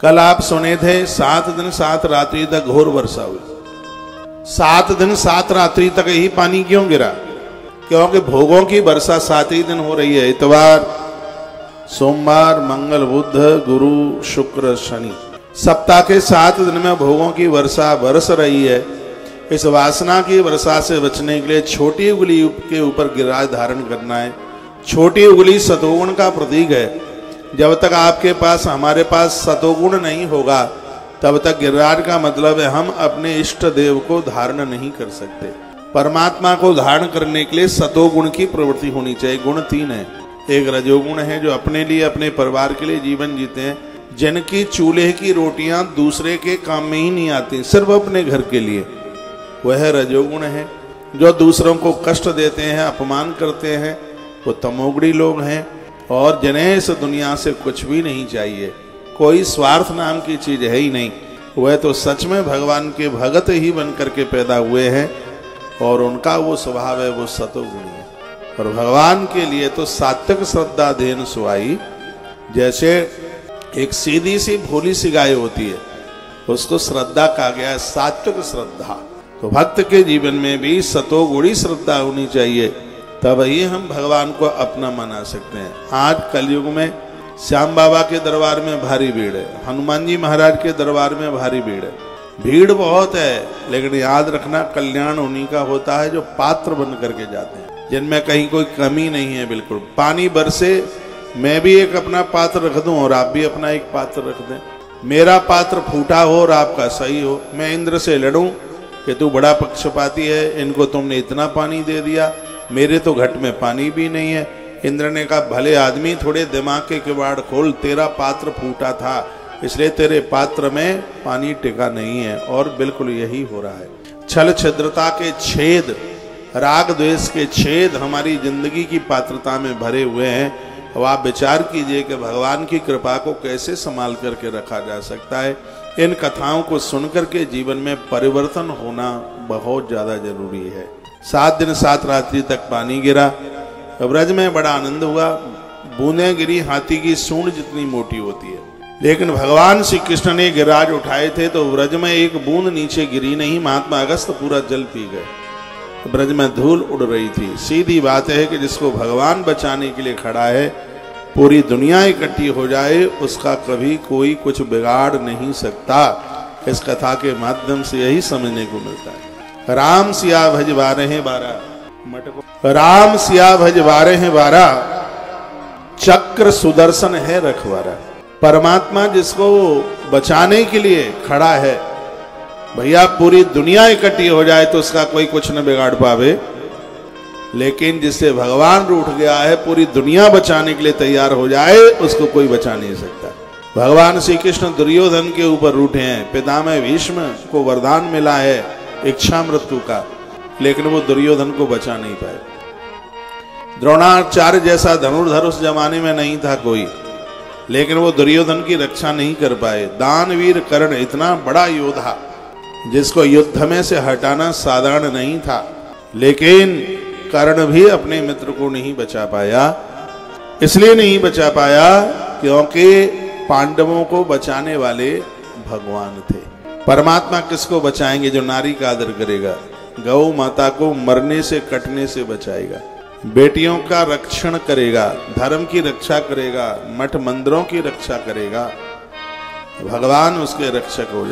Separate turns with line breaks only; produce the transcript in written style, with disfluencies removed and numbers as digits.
कल आप सुने थे 7 दिन 7 रात्रि तक घोर वर्षा हुई। 7 दिन 7 रात्रि तक ही पानी क्यों गिरा? क्योंकि भोगों की वर्षा 7 ही दिन हो रही है। इतवार, सोमवार, मंगल, बुध, गुरु, शुक्र, शनि, सप्ताह के 7 दिन में भोगों की वर्षा बरस रही है। इस वासना की वर्षा से बचने के लिए छोटी उंगली के ऊपर गिरिराज धारण करना है। छोटी उंगली सतोगुण का प्रतीक है। जब तक आपके पास, हमारे पास सतोगुण नहीं होगा, तब तक गिरिराज का मतलब है हम अपने इष्ट देव को धारण नहीं कर सकते। परमात्मा को धारण करने के लिए सतोगुण की प्रवृत्ति होनी चाहिए। गुण 3 है। एक रजोगुण है जो अपने लिए, अपने परिवार के लिए जीवन जीते हैं, जिनकी चूल्हे की रोटियां दूसरे के काम में ही नहीं आती, सिर्फ अपने घर के लिए, वह रजोगुण है। जो दूसरों को कष्ट देते हैं, अपमान करते हैं, वो तमोगुणी लोग हैं। और जिन्हें इस दुनिया से कुछ भी नहीं चाहिए, कोई स्वार्थ नाम की चीज है ही नहीं, वह तो सच में भगवान के भगत ही बन करके पैदा हुए हैं और उनका वो स्वभाव है, वो सतोगुणी है। और भगवान के लिए तो सात्विक श्रद्धा देन सुहाई। जैसे एक सीधी सी भोली सी गाय होती है, उसको श्रद्धा कहा गया है, सात्विक श्रद्धा। तो भक्त के जीवन में भी सतोगुणी श्रद्धा होनी चाहिए, तब ही हम भगवान को अपना मना सकते हैं। आज कलयुग में श्याम बाबा के दरबार में भारी भीड़ है, हनुमान जी महाराज के दरबार में भारी भीड़ है। भीड़ बहुत है, लेकिन याद रखना कल्याण उन्हीं का होता है जो पात्र बन करके जाते हैं, जिनमें कहीं कोई कमी नहीं है। बिल्कुल पानी बरसे, मैं भी एक अपना पात्र रख दूं और आप भी अपना एक पात्र रख दें। मेरा पात्र फूटा हो और आपका सही हो। मैं इंद्र से लड़ूं कि तू बड़ा पक्षपाती है, इनको तुमने इतना पानी दे दिया, मेरे तो घट में पानी भी नहीं है। इंद्र ने कहा, भले आदमी, थोड़े दिमाग के किवाड़ खोल, तेरा पात्र फूटा था, इसलिए तेरे पात्र में पानी टिका नहीं है। और बिल्कुल यही हो रहा है। छल छिद्रता के छेद, राग द्वेष के छेद हमारी जिंदगी की पात्रता में भरे हुए हैं। अब आप विचार कीजिए कि भगवान की कृपा को कैसे संभाल करके रखा जा सकता है। इन कथाओं को सुनकर के जीवन में परिवर्तन होना बहुत ज्यादा जरूरी है। 7 दिन 7 रात्रि तक पानी गिरा। ब्रज में बड़ा आनंद हुआ। बूंदें गिरी हाथी की सूंड जितनी मोटी होती है, लेकिन भगवान श्री कृष्ण ने गिरिराज उठाए थे तो ब्रज में एक बूंद नीचे गिरी नहीं। महात्मा अगस्त पूरा जल पी गए। ब्रज में धूल उड़ रही थी। सीधी बात है कि जिसको भगवान बचाने के लिए खड़ा है, पूरी दुनिया इकट्ठी हो जाए, उसका कभी कोई कुछ बिगाड़ नहीं सकता। इस कथा के माध्यम से यही समझने को मिलता है। राम सिया भज 12 राम सिया भज 12 चक्र सुदर्शन है रखवारा। परमात्मा जिसको बचाने के लिए खड़ा है, भैया पूरी दुनिया इकट्ठी हो जाए तो उसका कोई कुछ न बिगाड़ पावे, लेकिन जिससे भगवान रूठ गया है, पूरी दुनिया बचाने के लिए तैयार हो जाए, उसको कोई बचा नहीं सकता। भगवान श्री कृष्ण दुर्योधन के ऊपर रूठे हैं। पितामह भीष्म को वरदान मिला है इच्छा मृत्यु का, लेकिन वो दुर्योधन को बचा नहीं पाए। द्रोणाचार्य जैसा धनुर्धर उस जमाने में नहीं था कोई, लेकिन वो दुर्योधन की रक्षा नहीं कर पाए। दानवीर कर्ण इतना बड़ा योद्धा, जिसको युद्ध में से हटाना साधारण नहीं था, लेकिन कर्ण भी अपने मित्र को नहीं बचा पाया। इसलिए नहीं बचा पाया क्योंकि पांडवों को बचाने वाले भगवान थे। परमात्मा किसको बचाएंगे? जो नारी का आदर करेगा, गौ माता को मरने से कटने से बचाएगा, बेटियों का रक्षण करेगा, धर्म की रक्षा करेगा, मठ मंदिरों की रक्षा करेगा, भगवान उसके रक्षक हो जाए।